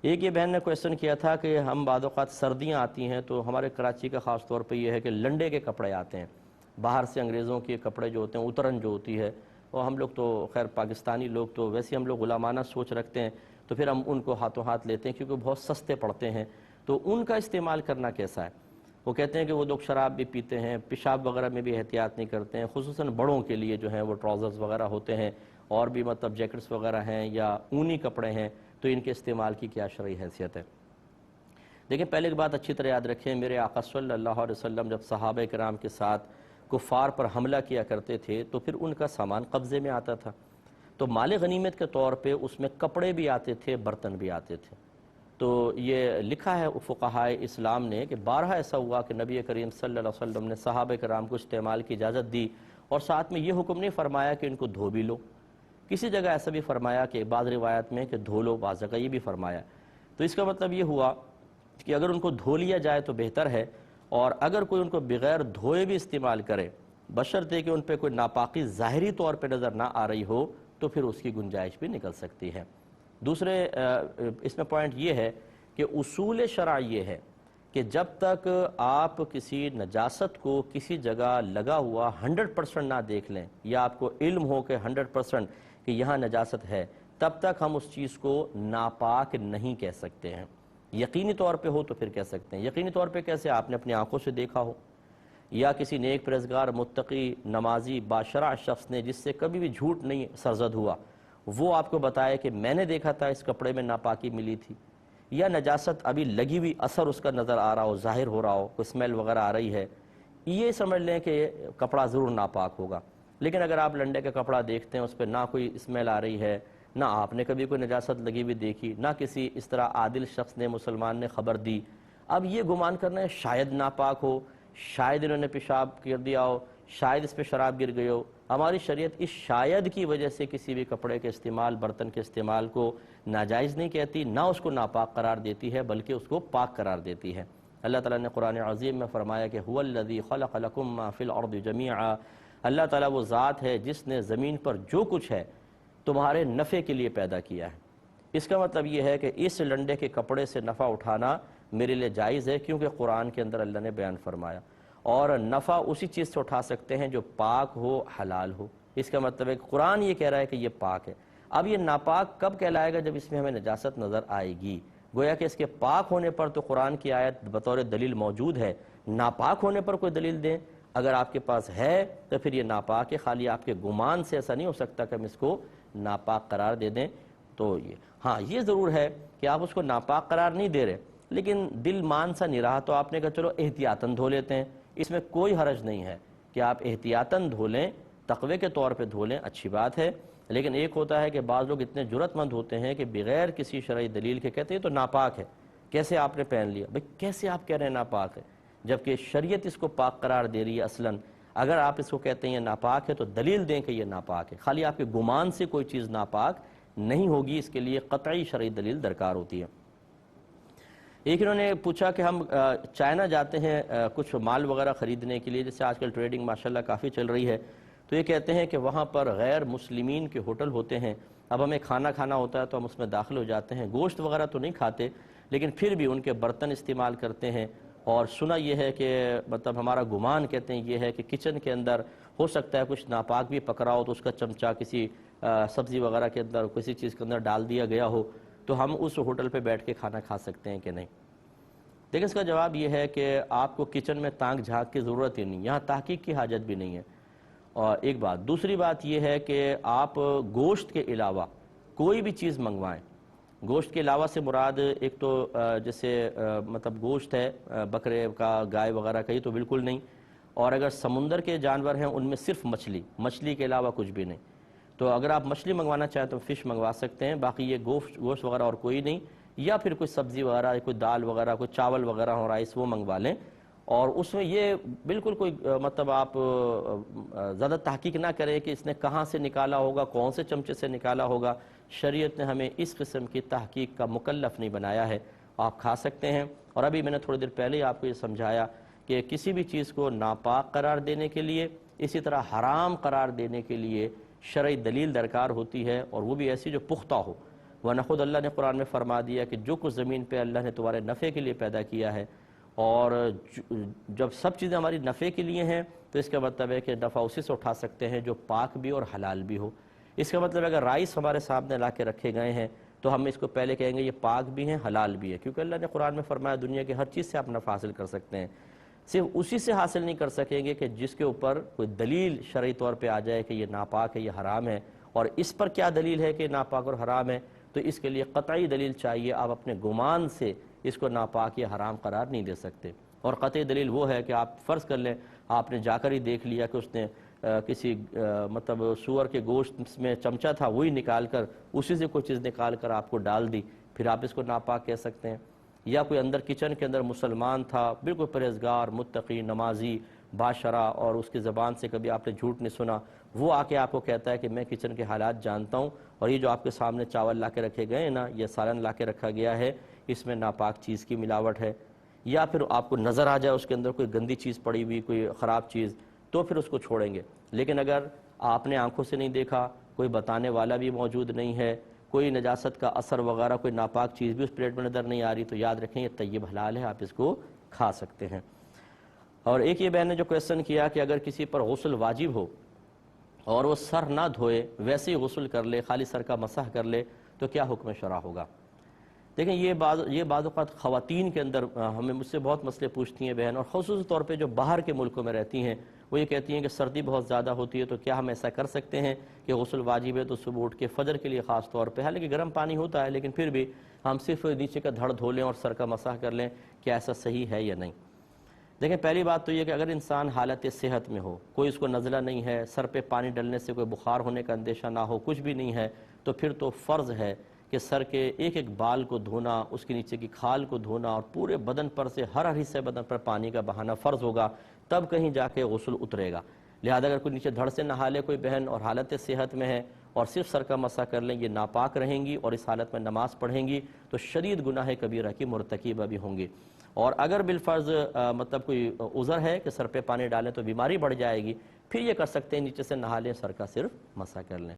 ایک یہ بہن نے کویسچن کیا تھا کہ ہم بعض اوقات سردیاں آتی ہیں تو ہمارے کراچی کا خاص طور پہ یہ ہے کہ لنڈے کے کپڑے آتے ہیں باہر سے، انگریزوں کے کپڑے جو ہوتے ہیں، اترن جو ہوتی ہے، اور ہم لوگ تو خیر پاکستانی لوگ تو ویسے ہم لوگ غلامانہ سوچ رکھتے ہیں، تو پھر ہم ان کو ہاتھوں ہاتھ لیتے ہیں کیونکہ بہت سستے پڑتے ہیں۔ تو ان کا استعمال کرنا کیسا ہے؟ وہ کہتے ہیں کہ وہ لوگ شراب بھی پیتے ہیں، پیشاب وغیرہ میں بھی احتیاط نہیں کرتے ہیں، خصوصاً بڑوں کے لیے جو ہیں وہ ٹراؤزرز وغیرہ ہوتے ہیں، اور بھی مطلب جیکٹس وغیرہ ہیں یا اونی کپڑے ہیں، تو ان کے استعمال کی کیا شرعی حیثیت ہے؟ دیکھیں، پہلے ایک بات اچھی طرح یاد رکھیں، میرے آقا صلی اللہ علیہ وسلم جب صحابہ کرام کے ساتھ کفار پر حملہ کیا کرتے تھے تو پھر ان کا سامان قبضے میں آتا تھا، تو مال غنیمت کے طور پہ اس میں کپڑے بھی آتے تھے، برتن بھی آتے تھے۔ تو یہ لکھا ہے فقہائے اسلام نے کہ بارہا ایسا ہوا کہ نبی کریم صلی اللہ علیہ وسلم نے صحابہ کرام کو استعمال کی اجازت دی، اور ساتھ میں یہ حکم نہیں فرمایا کہ ان کو دھو بھی لو، کسی جگہ ایسا بھی فرمایا کہ بعض روایت میں کہ دھو لو، بعض جگہ یہ بھی فرمایا۔ تو اس کا مطلب یہ ہوا کہ اگر ان کو دھو لیا جائے تو بہتر ہے، اور اگر کوئی ان کو بغیر دھوئے بھی استعمال کرے، بشرطے کہ ان پہ کوئی ناپاکی ظاہری طور پہ نظر نہ آ رہی ہو، تو پھر اس کی گنجائش بھی نکل سکتی ہے۔ دوسرے اس میں پوائنٹ یہ ہے کہ اصول شرع یہ ہے کہ جب تک آپ کسی نجاست کو کسی جگہ لگا ہوا 100% نہ دیکھ لیں، یا آپ کو علم ہو کہ 100% کہ یہاں نجاست ہے، تب تک ہم اس چیز کو ناپاک نہیں کہہ سکتے ہیں۔ یقینی طور پہ ہو تو پھر کہہ سکتے ہیں۔ یقینی طور پہ کیسے؟ آپ نے اپنی آنکھوں سے دیکھا ہو، یا کسی نیک پرہیزگار متقی نمازی باشرع شخص نے جس سے کبھی بھی جھوٹ نہیں سرزد ہوا، وہ آپ کو بتائے کہ میں نے دیکھا تھا اس کپڑے میں ناپاکی ملی تھی، یا نجاست ابھی لگی ہوئی اثر اس کا نظر آ رہا ہو، ظاہر ہو رہا ہو، کوئی اسمیل وغیرہ آ رہی ہے، یہ سمجھ لیں کہ کپڑا ضرور ناپاک ہوگا۔ لیکن اگر آپ لنڈے کا کپڑا دیکھتے ہیں، اس پہ نہ کوئی اسمیل آ رہی ہے، نہ آپ نے کبھی کوئی نجاست لگی ہوئی دیکھی، نہ کسی اس طرح عادل شخص نے، مسلمان نے خبر دی، اب یہ گمان کرنا ہے شاید ناپاک ہو، شاید انہوں نے پیشاب کر دیا ہو، شاید اس پہ شراب گر گئی ہو۔ ہماری شریعت اس شاید کی وجہ سے کسی بھی کپڑے کے استعمال، برتن کے استعمال کو ناجائز نہیں کہتی، نہ اس کو ناپاک قرار دیتی ہے، بلکہ اس کو پاک قرار دیتی ہے۔ اللہ تعالیٰ نے قرآن عظیم میں فرمایا کہ هو الذی خلق لکم ما فی الارض جمیعا، اللہ تعالیٰ وہ ذات ہے جس نے زمین پر جو کچھ ہے تمہارے نفع کے لیے پیدا کیا ہے۔ اس کا مطلب یہ ہے کہ اس لنڈے کے کپڑے سے نفع اٹھانا میرے لیے جائز ہے، کیونکہ قرآن کے اندر اللہ نے بیان فرمایا، اور نفع اسی چیز سے اٹھا سکتے ہیں جو پاک ہو، حلال ہو۔ اس کا مطلب ہے کہ قرآن یہ کہہ رہا ہے کہ یہ پاک ہے۔ اب یہ ناپاک کب کہلائے گا؟ جب اس میں ہمیں نجاست نظر آئے گی، گویا کہ اس کے پاک ہونے پر تو قرآن کی آیت بطور دلیل موجود ہے، ناپاک ہونے پر کوئی دلیل دیں اگر آپ کے پاس ہے تو پھر یہ ناپاک ہے، خالی آپ کے گمان سے ایسا نہیں ہو سکتا کہ ہم اس کو ناپاک قرار دے دیں۔ تو ہاں یہ ضرور ہے کہ آپ اس کو ناپاک قرار نہیں دے رہے، لیکن دل مان سا نہیں رہا تو آپ نے کہا چلو احتیاطاً دھو لیتے ہیں، اس میں کوئی حرج نہیں ہے کہ آپ احتیاطاً دھو لیں، تقوی کے طور پہ دھو لیں، اچھی بات ہے۔ لیکن ایک ہوتا ہے کہ بعض لوگ اتنے جرأت مند ہوتے ہیں کہ بغیر کسی شرعی دلیل کے کہتے ہیں تو ناپاک ہے، کیسے آپ نے پہن لیا؟ بھئی کیسے آپ کہہ رہے ہیں ناپاک ہے جبکہ شریعت اس کو پاک قرار دے رہی ہے اصلاً؟ اگر آپ اس کو کہتے ہیں یہ ناپاک ہے تو دلیل دیں کہ یہ ناپاک ہے، خالی آپ کے گمان سے کوئی چیز ناپاک نہیں ہوگی، اس کے لیے قطعی شرعی دلیل درکار ہوتی ہے۔ ایک انہوں نے پوچھا کہ ہم چائنا جاتے ہیں کچھ مال وغیرہ خریدنے کے لیے، جیسے آج کل ٹریڈنگ ماشاءاللہ کافی چل رہی ہے، تو یہ کہتے ہیں کہ وہاں پر غیر مسلمین کے ہوٹل ہوتے ہیں، اب ہمیں کھانا کھانا ہوتا ہے تو ہم اس میں داخل ہو جاتے ہیں، گوشت وغیرہ تو نہیں کھاتے لیکن پھر بھی ان کے برتن استعمال کرتے ہیں، اور سنا یہ ہے کہ مطلب ہمارا گمان کہتے ہیں یہ ہے کہ کچن کے اندر ہو سکتا ہے کچھ ناپاک بھی پکڑا ہو تو اس کا چمچہ کسی سبزی وغیرہ کے اندر، کسی چیز کے اندر ڈال دیا گیا ہو، تو ہم اس ہوٹل پہ بیٹھ کے کھانا کھا سکتے ہیں کہ نہیں؟ لیکن اس کا جواب یہ ہے کہ آپ کو کچن میں تانک جھانک کی ضرورت ہی نہیں، یہاں تحقیق کی حاجت بھی نہیں ہے، اور ایک بات۔ دوسری بات یہ ہے کہ آپ گوشت کے علاوہ کوئی بھی چیز منگوائیں، گوشت کے علاوہ سے مراد ایک تو جیسے مطلب گوشت ہے بکرے کا، گائے وغیرہ کا، یہ تو بالکل نہیں، اور اگر سمندر کے جانور ہیں ان میں صرف مچھلی کے علاوہ کچھ بھی نہیں، تو اگر آپ مچھلی منگوانا چاہیں تو فش منگوا سکتے ہیں، باقی یہ گوشت وغیرہ اور کوئی نہیں، یا پھر کوئی سبزی وغیرہ، کوئی دال وغیرہ، کوئی چاول وغیرہ ہو، رائس، وہ منگوا لیں، اور اس میں یہ بالکل کوئی مطلب آپ زیادہ تحقیق نہ کریں کہ اس نے کہاں سے نکالا ہوگا، کون سے چمچے سے نکالا ہوگا، شریعت نے ہمیں اس قسم کی تحقیق کا مکلف نہیں بنایا ہے، آپ کھا سکتے ہیں۔ اور ابھی میں نے تھوڑی دیر پہلے آپ کو یہ سمجھایا کہ کسی بھی چیز کو ناپاک قرار دینے کے لیے، اسی طرح حرام قرار دینے کے لیے شرعی دلیل درکار ہوتی ہے، اور وہ بھی ایسی جو پختہ ہو۔ ورنہ خود اللہ نے قرآن میں فرما دیا کہ جو کچھ زمین پہ اللہ نے تمہارے نفع کے لیے پیدا کیا ہے، اور جب سب چیزیں ہماری نفع کے لیے ہیں تو اس کا مطلب ہے کہ نفع اسی سے اٹھا سکتے ہیں جو پاک بھی اور حلال بھی ہو۔ اس کا مطلب اگر رائس ہمارے سامنے لا کے رکھے گئے ہیں تو ہم اس کو پہلے کہیں گے یہ پاک بھی ہیں حلال بھی ہے، کیونکہ اللہ نے قرآن میں فرمایا دنیا کی ہر چیز سے آپ نفع حاصل کر سکتے ہیں، صرف اسی سے حاصل نہیں کر سکیں گے کہ جس کے اوپر کوئی دلیل شرعی طور پہ آ جائے کہ یہ ناپاک ہے، یہ حرام ہے، اور اس پر کیا دلیل ہے کہ ناپاک اور حرام ہے، تو اس کے لیے قطعی دلیل چاہیے۔ آپ اپنے گمان سے اس کو ناپاک یا حرام قرار نہیں دے سکتے، اور قطعی دلیل وہ ہے کہ آپ فرض کر لیں آپ نے جا کر ہی دیکھ لیا کہ اس نے کسی مطلب سور کے گوشت میں چمچہ تھا وہی نکال کر اسی سے کوئی چیز نکال کر آپ کو ڈال دی، پھر آپ اس کو ناپاک کہہ سکتے ہیں؟ یا کوئی اندر کچن کے اندر مسلمان تھا، بالکل پرہیزگار، متقی، نمازی، باشرع، اور اس کی زبان سے کبھی آپ نے جھوٹ نہیں سنا، وہ آ کے آپ کو کہتا ہے کہ میں کچن کے حالات جانتا ہوں، اور یہ جو آپ کے سامنے چاول لا کے رکھے گئے ہیں نا، یہ سالن لا کے رکھا گیا ہے، اس میں ناپاک چیز کی ملاوٹ ہے، یا پھر آپ کو نظر آ جائے اس کے اندر کوئی گندی چیز پڑی ہوئی، کوئی خراب چیز، تو پھر اس کو چھوڑیں گے۔ لیکن اگر آپ نے آنکھوں سے نہیں دیکھا، کوئی بتانے والا بھی موجود نہیں ہے، کوئی نجاست کا اثر وغیرہ، کوئی ناپاک چیز بھی اس پلیٹ میں نظر نہیں آ رہی، تو یاد رکھیں یہ طیب حلال ہے، آپ اس کو کھا سکتے ہیں۔ اور ایک یہ بہن نے جو کویسچن کیا کہ اگر کسی پر غسل واجب ہو اور وہ سر نہ دھوئے، ویسے ہی غسل کر لے، خالی سر کا مسح کر لے، تو کیا حکم شرع ہوگا؟ دیکھیں یہ بعض اوقات خواتین کے اندر ہمیں مجھ سے بہت مسئلے پوچھتی ہیں بہن، اور خصوصی طور پہ جو باہر کے ملکوں میں رہتی ہیں، وہ یہ کہتی ہیں کہ سردی بہت زیادہ ہوتی ہے تو کیا ہم ایسا کر سکتے ہیں کہ غسل واجب ہے تو صبح اٹھ کے فجر کے لیے خاص طور پہ، حالانکہ گرم پانی ہوتا ہے لیکن پھر بھی ہم صرف نیچے کا دھڑ دھو لیں اور سر کا مسح کر لیں، کیا ایسا صحیح ہے یا نہیں؟ دیکھیں پہلی بات تو یہ کہ اگر انسان حالت صحت میں ہو، کوئی اس کو نزلہ نہیں ہے، سر پہ پانی ڈلنے سے کوئی بخار ہونے کا اندیشہ نہ ہو، کچھ بھی نہیں ہے، تو پھر تو فرض ہے کہ سر کے ایک ایک بال کو دھونا، اس کے نیچے کی کھال کو دھونا، اور پورے بدن پر سے ہر حصے بدن پر پانی کا بہانا فرض ہوگا، تب کہیں جا کے غسل اترے گا۔ لہذا اگر کوئی نیچے دھڑ سے نہا لے کوئی بہن اور حالت صحت میں ہے اور صرف سر کا مسح کر لیں، یہ ناپاک رہیں گی اور اس حالت میں نماز پڑھیں گی تو شدید گناہ کبیرہ کی مرتکبہ بھی ہوں گی۔ اور اگر بالفرض مطلب کوئی عذر ہے کہ سر پہ پانی ڈالیں تو بیماری بڑھ جائے گی، پھر یہ کر سکتے ہیں نیچے سے نہا لیں، سر کا صرف مسح کر لیں۔